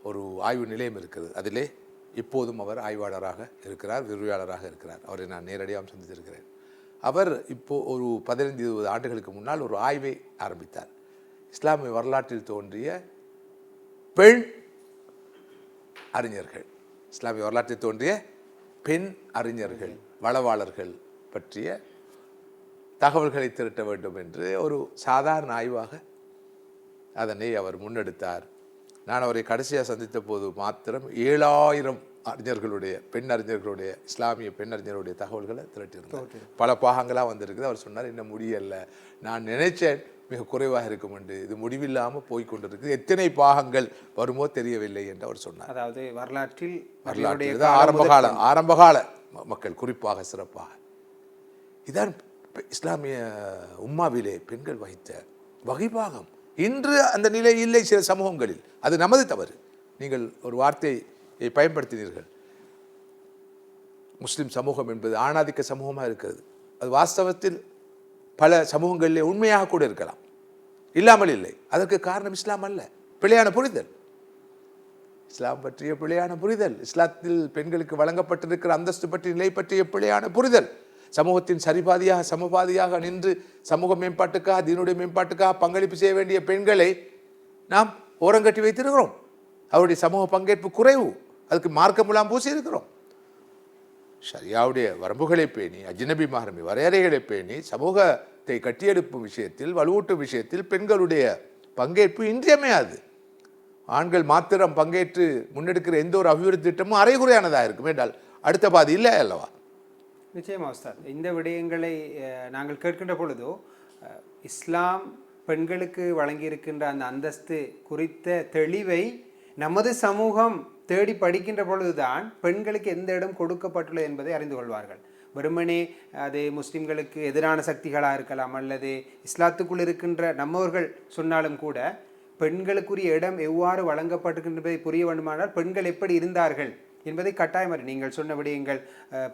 ஒரு ஆய்வு நிலையம் இருக்கிறது. அதிலே இப்போதும் அவர் ஆய்வாளராக இருக்கிறார், விரிவுரையாளராக இருக்கிறார். அவரை நான் நேரடியாக சந்தித்திருக்கிறேன். அவர் இப்போது ஒரு 15-20 ஆண்டுகளுக்கு முன்னால் ஒரு ஆய்வை ஆரம்பித்தார். இஸ்லாமிய வரலாற்றில் தோன்றிய பெண் அறிஞர்கள், இஸ்லாமிய வரலாற்றில் தோன்றிய பெண் அறிஞர்கள், வளவாளர்கள் பற்றிய தகவல்களை திரட்ட வேண்டும் என்று ஒரு சாதாரண ஆய்வாக அதனை அவர் முன்னெடுத்தார். நான் அவரை கடைசியாக சந்தித்த போது மாத்திரம் 7000 அறிஞர்களுடைய, பெண் அறிஞர்களுடைய, இஸ்லாமிய பெண் அறிஞர்களுடைய தகவல்களை திரட்டியிருந்தார். பல பாகங்களாக வந்திருக்குது. அவர் சொன்னார், இன்னும் முடியலை, நான் நினைச்சேன் மிக குறைவாக இருக்கும் என்று இது முடிவில்லாமல் போய்கொண்டிருக்கு. எத்தனை பாகங்கள் வருமோ தெரியவில்லை என்று அவர் சொன்னார். அதாவது வரலாற்றில் ஆரம்பகால மக்கள் குறிப்பாக சிறப்பாக இதான் இஸ்லாமிய உம்மாவிலே பெண்கள் வகித்த வகைபாகம். இன்று அந்த நிலை இல்லை சில சமூகங்களில். அது நமது தவறு. நீங்கள் ஒரு வார்த்தையை பயன்படுத்தினீர்கள், முஸ்லிம் சமூகம் என்பது ஆணாதிக்க சமூகமாக இருக்கிறது. அது வாஸ்தவத்தில் பல சமூகங்களிலே உண்மையாக கூட இருக்கலாம், இல்லாமல் இல்லை. அதற்கு காரணம் இஸ்லாம் அல்ல, பிழையான புரிதல். இஸ்லாம் பற்றிய பிழையான புரிதல், இஸ்லாத்தில் பெண்களுக்கு வழங்கப்பட்டிருக்கிற அந்தஸ்து பற்றிய நிலை பற்றிய பிழையான புரிதல், சமூகத்தின் சரிபாதியாக சமபாதியாக நின்று சமூக மேம்பாட்டுக்காக தீனுடைய மேம்பாட்டுக்காக பங்களிப்பு செய்ய வேண்டிய பெண்களை நாம் ஓரங்கட்டி வைத்திருக்கிறோம். அவருடைய சமூக பங்கேற்பு குறைவு, அதுக்கு மார்க்க முலாம் பூசி இருக்கிறோம். ஷரியாவுடைய வரம்புகளை பேணி, அஜ்னபி மஹ்ரமி வரையறைகளை பேணி சமூகத்தை கட்டியெழுப்பும் விஷயத்தில், வலுவூட்டும் விஷயத்தில் பெண்களுடைய பங்கேற்பு இன்றியமையாது. ஆண்கள் மாத்திரம் பங்கேற்று முன்னெடுக்கிற எந்த ஒரு அபிவிருத்தி திட்டமும் அரைகுறையானதாக இருக்கும் என்றால் அடுத்த பாதி இல்லை அல்லவா? நிச்சயமாக உஸ்தாத், இந்த விடயங்களை நாங்கள் கேட்கின்ற பொழுதோ இஸ்லாம் பெண்களுக்கு வழங்கியிருக்கின்ற அந்த அந்தஸ்து குறித்த தெளிவை நமது சமூகம் தேடி படிக்கின்ற பொழுதுதான் பெண்களுக்கு எந்த இடம் கொடுக்கப்பட்டுள்ளது என்பதை அறிந்து கொள்வார்கள். வெறுமனே அது முஸ்லிம்களுக்கு எதிரான சக்திகளாக இருக்கலாம், அல்லது இஸ்லாத்துக்குள் இருக்கின்ற நம்மவர்கள் சொன்னாலும் கூட பெண்களுக்குரிய இடம் எவ்வாறு வழங்கப்பட்டிருக்கின்றதை புரிய வேண்டுமானால் பெண்கள் எப்படி இருந்தார்கள் என்பதை கட்டாயம் நீங்கள் சொன்ன விடயங்கள்,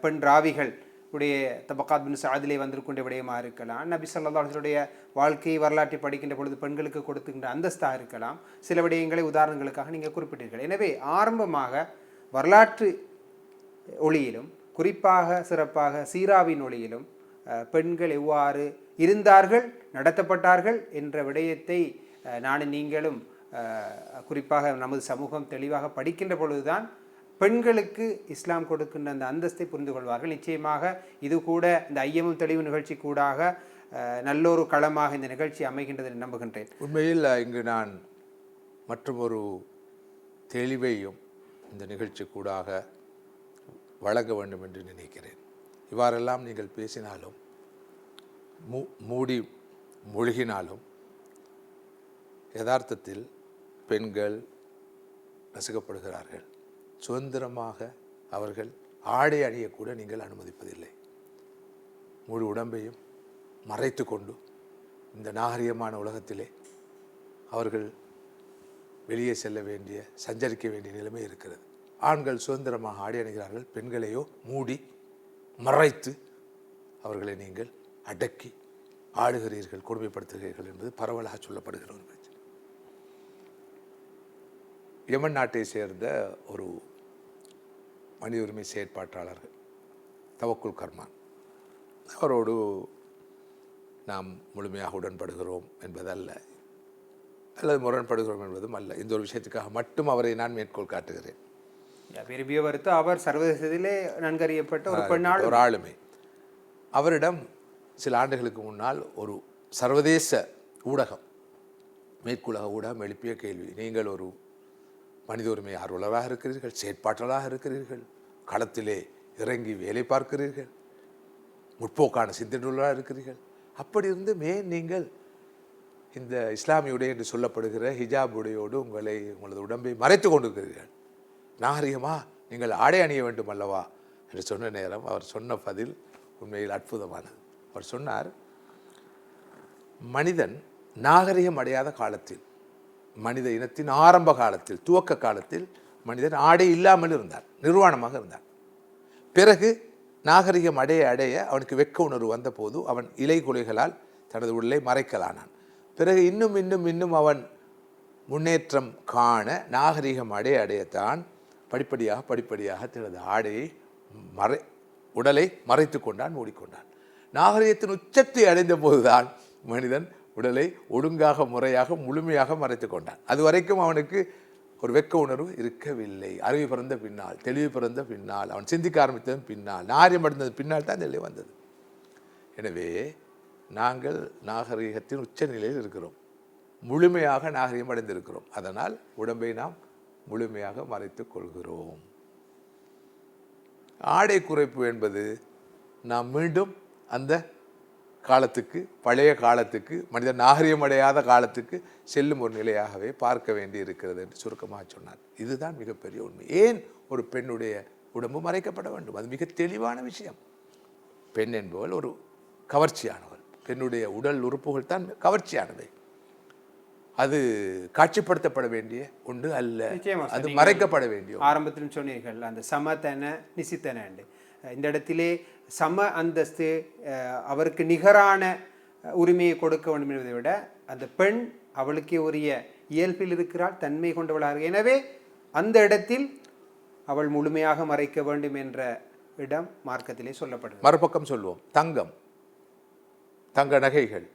பெண் ராவிகள் உடைய தபக்காத் பின் சாதிலே வந்திருக்கின்ற விடயமாக இருக்கலாம், நபி ஸல்லல்லாஹு அலைஹி வஸல்லம் வாழ்க்கை வரலாற்றை படிக்கின்ற பொழுது பெண்களுக்கு கொடுத்துக்கின்ற அந்தஸ்தாக இருக்கலாம். சில விடயங்களை உதாரணங்களுக்காக நீங்கள் குறிப்பிட்டீர்கள். எனவே ஆரம்பமாக வரலாற்று ஒளியிலும் குறிப்பாக சிறப்பாக சீராவின் ஒளியிலும் பெண்கள் எவ்வாறு இருந்தார்கள், நடத்தப்பட்டார்கள் என்ற விடயத்தை நானும் நீங்களும் குறிப்பாக நமது சமூகம் தெளிவாக படிக்கின்ற பொழுதுதான் பெண்களுக்கு இஸ்லாம் கொடுக்கின்ற அந்த அந்தஸ்தை புரிந்து கொள்வார்கள். நிச்சயமாக இது கூட இந்த ஐயமும் தெளிவு நிகழ்ச்சி கூடாக நல்லொரு களமாக இந்த நிகழ்ச்சி அமைகின்றது என்று நம்புகின்றேன். உண்மையில் இங்கு நான் மற்றும் ஒரு தெளிவையும் இந்த நிகழ்ச்சி கூடாக வழங்க வேண்டும் என்று நினைக்கிறேன். இவ்வாறெல்லாம் நீங்கள் பேசினாலும் மூடி மூழ்கினாலும் யதார்த்தத்தில் பெண்கள் நசுக்கப்படுகிறார்கள். சுதந்திரமாக அவர்கள் ஆடை அணியக்கூட நீங்கள் அனுமதிப்பதில்லை. முழு உடம்பையும் மறைத்து கொண்டு இந்த நாகரிகமான உலகத்திலே அவர்கள் வெளியே செல்ல வேண்டிய, சஞ்சரிக்க வேண்டிய நிலைமை இருக்கிறது. ஆண்கள் சுதந்திரமாக ஆடை அணிகிறார்கள், பெண்களையோ மூடி மறைத்து அவர்களை நீங்கள் அடக்கி ஆளுகிறீர்கள், கொடுமைப்படுத்துகிறீர்கள் என்பது பரவலாக சொல்லப்படுகிற ஒரு பிரச்சனை. யமன் நாட்டை சேர்ந்த ஒரு மனித உரிமை செயற்பாட்டாளர்கள் தவக்குல் கர்மான், அவரோடு நாம் முழுமையாக உடன்படுகிறோம் என்பதல்ல, அல்லது முரண்படுகிறோம் என்பதும் அல்ல. இந்த ஒரு விஷயத்துக்காக மட்டும் அவரை நான் மேற்கோள் காட்டுகிறேன். விரும்பிய வருத்து அவர் சர்வதேசத்திலே நன்கறியப்பட்ட ஒரு ஆளுமை. அவரிடம் சில ஆண்டுகளுக்கு முன்னால் ஒரு சர்வதேச ஊடகம், மேற்குலக ஊடகம் எழுப்பிய கேள்வி, நீங்கள் ஒரு மனித உரிமை ஆர்வலராக இருக்கிறீர்கள், செயற்பாட்டாளராக இருக்கிறீர்கள், களத்திலே இறங்கி வேலை பார்க்கிறீர்கள், முற்போக்கான சிந்தனையுள்ளவராக இருக்கிறீர்கள், அப்படி இருந்து நீங்கள் இந்த இஸ்லாமிய உடை என்று சொல்லப்படுகிற ஹிஜாப் உடையோடு உங்களது உடம்பை மறைத்து கொண்டிருக்கிறீர்கள், நாகரிகமா நீங்கள் ஆடை அணிய வேண்டும் அல்லவா என்று சொன்ன நேரம் அவர் சொன்ன பதில் உண்மையில் அற்புதமானது. அவர் சொன்னார், மனிதன் நாகரிகம் அடையாத காலத்தில், மனித இனத்தின் ஆரம்ப காலத்தில், துவக்க காலத்தில் மனிதன் ஆடை இல்லாமல் இருந்தார், நிர்வாணமாக இருந்தார். பிறகு நாகரிகம் அடைய அவனுக்கு வெட்க உணர்வு வந்தபோது அவன் இலை குலைகளால் தனது உடலை மறைக்கலானான். பிறகு இன்னும் அவன் முன்னேற்றம் காண நாகரிகம் அடையத்தான் படிப்படியாக தனது ஆடையை உடலை மறைத்து கொண்டான், மூடிக்கொண்டான். நாகரிகத்தின் உச்சத்தை அடைந்த போதுதான் மனிதன் உடலை ஒழுங்காக முறையாக முழுமையாக மறைத்து கொண்டான். அது வரைக்கும் அவனுக்கு ஒரு வெட்க உணர்வு இருக்கவில்லை. அறிவு பிறந்த பின்னால், தெளிவு பிறந்த பின்னால், அவன் சிந்திக்க ஆரம்பித்ததன் பின்னால், நாகரிகம் அடைந்தது பின்னால் தான் தெளிவு வந்தது. எனவே நாங்கள் நாகரிகத்தின் உச்ச நிலையில் இருக்கிறோம், முழுமையாக நாகரிகம் அடைந்திருக்கிறோம். அதனால் உடம்பை நாம் முழுமையாக மறைத்து கொள்கிறோம். ஆடை குறைப்பு என்பது நாம் மீண்டும் அந்த காலத்துக்கு, பழைய காலத்துக்கு, மனிதன் நாகரிகம் அடையாத காலத்துக்கு செல்லும் ஒரு நிலையாகவே பார்க்க வேண்டி இருக்கிறது என்று சுருக்கமாக சொன்னார். இதுதான் மிகப்பெரிய உண்மை. ஏன் ஒரு பெண்ணுடைய உடம்பு மறைக்கப்பட வேண்டும்? அது மிக தெளிவான விஷயம். பெண் என்பவள் ஒரு கவர்ச்சியானவள். பெண்ணுடைய உடல் உறுப்புகள் தான் கவர்ச்சியானவை. அது காட்சிப்படுத்தப்பட வேண்டிய ஒன்று அல்ல, அது மறைக்கப்பட வேண்டிய. ஆரம்பத்திலும் சொன்னீர்கள் அந்த சமத்தன நிசித்தன. இந்த இடத்திலே சம அந்தஸ்து, அவருக்கு நிகரான உரிமையை கொடுக்க வேண்டும் என்பதை விட அந்த பெண் அவளுக்கே உரிய இயல்பில் இருக்கிறாள், தன்மை கொண்டவளாக. எனவே அந்த இடத்தில் அவள் முழுமையாக மறைக்க வேண்டும் என்ற இடம் மார்க்கத்திலே சொல்லப்படுது. மறுபக்கம் சொல்லுவோம், தங்க நகைகள்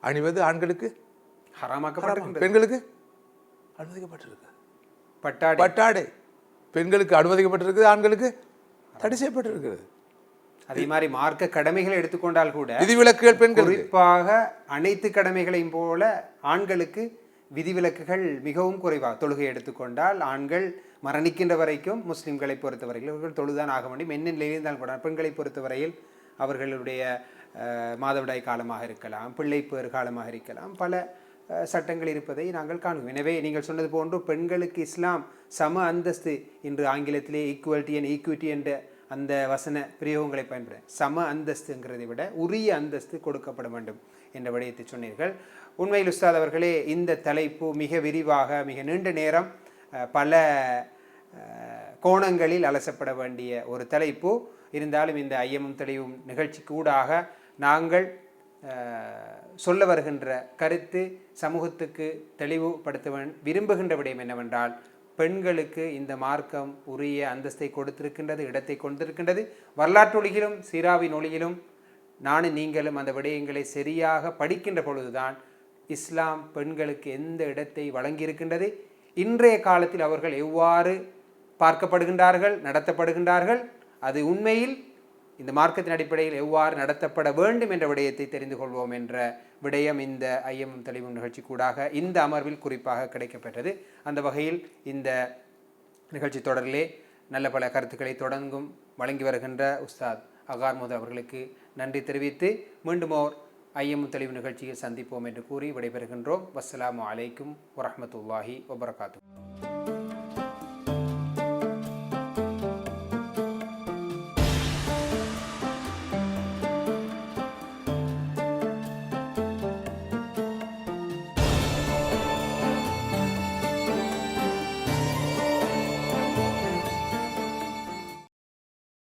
அணிவது ஆண்களுக்கு ஹராமாக்கப்பட்டிருக்கிறது, பெண்களுக்கு அனுமதிக்கப்பட்டிருக்கு. பட்டாடை பெண்களுக்கு அனுமதிக்கப்பட்டிருக்குது, ஆண்களுக்கு தடை செய்யப்பட்டிருக்கிறது. அதே மாதிரி மார்க்க கடமைகளை எடுத்துக்கொண்டால் கூட விதிவிலக்குகள் பெண்கள், குறிப்பாக அனைத்து கடமைகளையும் போல ஆண்களுக்கு விதிவிலக்குகள் மிகவும் குறைவாக. தொழுகை எடுத்துக்கொண்டால் ஆண்கள் மரணிக்கின்ற வரைக்கும் முஸ்லிம்களை பொறுத்தவரையில் அவர்கள் தொழுதான் ஆக வேண்டும். என்ன நிலையில் இருந்தாலும் கூட பெண்களை பொறுத்தவரையில் அவர்களுடைய மாதவிடாய் காலமாக இருக்கலாம், பிள்ளைப்பேறு காலமாக இருக்கலாம், பல சட்டங்கள் இருப்பதை நாங்கள் காணுவோம். எனவே நீங்கள் சொன்னது போன்று பெண்களுக்கு இஸ்லாம் சம அந்தஸ்து, இன்று ஆங்கிலத்திலே ஈக்குவலிட்டி அண்ட் ஈக்விட்டி என்ற அந்த வசன பிரயோகங்களை பயன்பட சம அந்தஸ்துங்கிறதை விட உரிய அந்தஸ்து கொடுக்கப்பட வேண்டும் என்ற விடயத்தை சொன்னீர்கள். உண்மையில் உஸ்தாத் அவர்களே, இந்த தலைப்பு மிக விரிவாக மிக நீண்ட நேரம் பல கோணங்களில் அலசப்பட வேண்டிய ஒரு தலைப்பு. இருந்தாலும் இந்த ஐயமும் தெளிவும் நிகழ்ச்சிக்கு ஊடாக நாங்கள் சொல்ல வருகின்ற கருத்து சமூகத்துக்கு தெளிவுபடுத்த விரும்புகின்ற விடயம் என்னவென்றால், பெண்களுக்கு இந்த மார்க்கம் உரிய அந்தஸ்தை கொடுத்திருக்கின்றது, இடத்தை கொடுத்திருக்கின்றது. வரலாற்று ஒளியிலும் சீராவின் ஒளியிலும் நானும் நீங்களும் அந்த விடயங்களை சரியாக படிக்கின்ற பொழுதுதான் இஸ்லாம் பெண்களுக்கு எந்த இடத்தை வழங்கியிருக்கின்றது, இன்றைய காலத்தில் அவர்கள் எவ்வாறு பார்க்கப்படுகின்றார்கள், நடத்தப்படுகின்றார்கள், அது உண்மையில் இந்த மார்க்கத்தின் அடிப்படையில் எவ்வாறு நடத்தப்பட வேண்டும் என்ற விடயத்தை தெரிந்து கொள்வோம் என்ற விடயம் இந்த ஐயமும் தெளிவும் நிகழ்ச்சி கூடாக இந்த அமர்வில் குறிப்பாக கிடைக்கப்பெற்றது. அந்த வகையில் இந்த நிகழ்ச்சி தொடரிலே நல்ல பல கருத்துக்களை தொடர்ந்தும் வழங்கி வருகின்ற உஸ்தாத் அகார் மோதர் அவர்களுக்கு நன்றி தெரிவித்து மீண்டும் ஓர் ஐயமும் தெளிவு நிகழ்ச்சியில் சந்திப்போம் என்று கூறி விடைபெறுகின்றோம். வஸ்ஸலாமு அலைக்கும் வரஹ்மத்துல்லாஹி வபரகாத்துஹு.